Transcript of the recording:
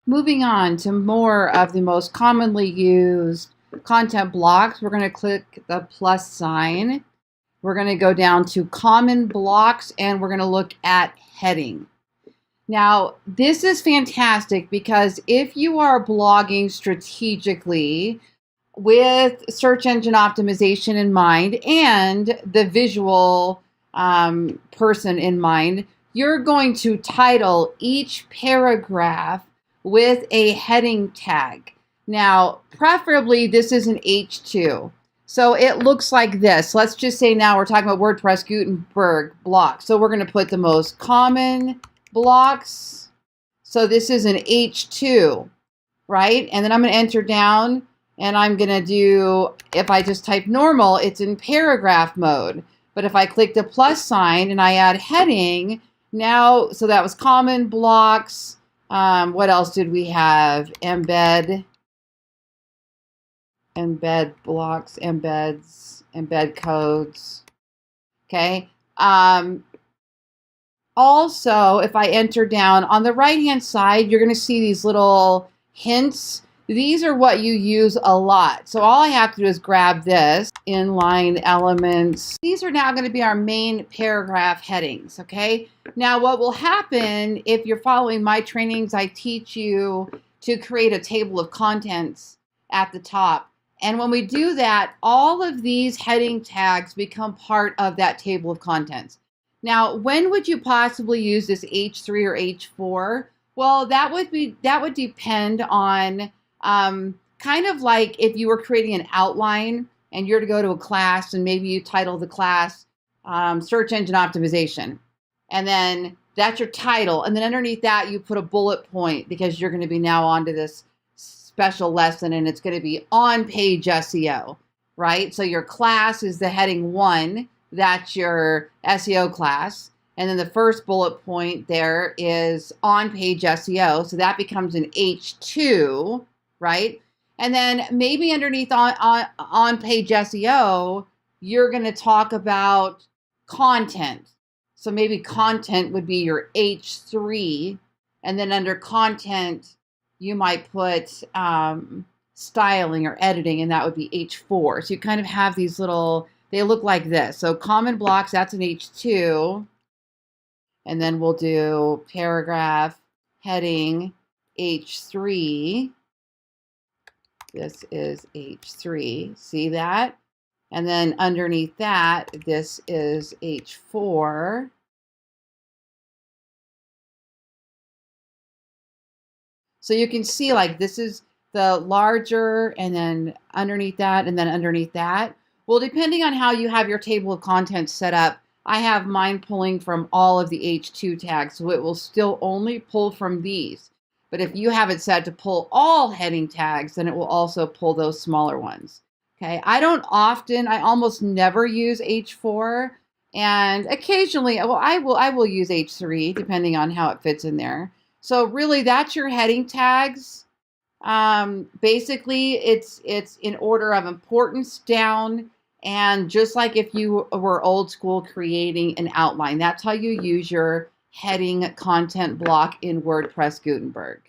Moving on to more of the most commonly used content blocks, we're going to click the plus sign. We're going to go down to common blocks and we're going to look at heading. Now, this is fantastic because if you are blogging strategically with search engine optimization in mind and the visual person in mind, you're going to title each paragraph with a heading tag. Now, preferably this is an H2. So it looks like this. Let's just say now we're talking about WordPress Gutenberg blocks. So we're going to put the most common blocks. So this is an H2, right? And then I'm going to enter down and I'm going to do, if I just type normal, it's in paragraph mode. But if I click the plus sign and I add heading, now, so that was common blocks. What else did we have? Embed blocks, embeds, embed codes. Okay. Also, if I enter down on the right-hand side, you're going to see these little hints. These are what you use a lot. So all I have to do is grab this, inline elements. These are now going to be our main paragraph headings, okay? Now what will happen if you're following my trainings, I teach you to create a table of contents at the top. And when we do that, all of these heading tags become part of that table of contents. Now, when would you possibly use this H3 or H4? Well, that would depend on kind of like if you were creating an outline and you're to go to a class and maybe you title the class search engine optimization. And then that's your title. And then underneath that, you put a bullet point because you're going to be now onto this special lesson and it's going to be on page SEO, right? So your class is the heading 1. That's your SEO class. And then the first bullet point there is on page SEO. So that becomes an H2, right? And then maybe underneath on page SEO, you're going to talk about content. So maybe content would be your H3. And then under content, you might put styling or editing, and that would be H4. So you kind of have these little, they look like this. So common blocks, that's an H2. And then we'll do paragraph heading H3. This is H3. See that? And then underneath that, this is H4. So you can see like this is the larger and then underneath that and then underneath that. Well, depending on how you have your table of contents set up, I have mine pulling from all of the H2 tags, so it will still only pull from these. But if you have it set to pull all heading tags, then it will also pull those smaller ones. Okay, I almost never use H4, and occasionally, well, I will use H3 depending on how it fits in there. So really, that's your heading tags. Basically, it's in order of importance down. And just like if you were old school creating an outline, that's how you use your heading content block in WordPress Gutenberg.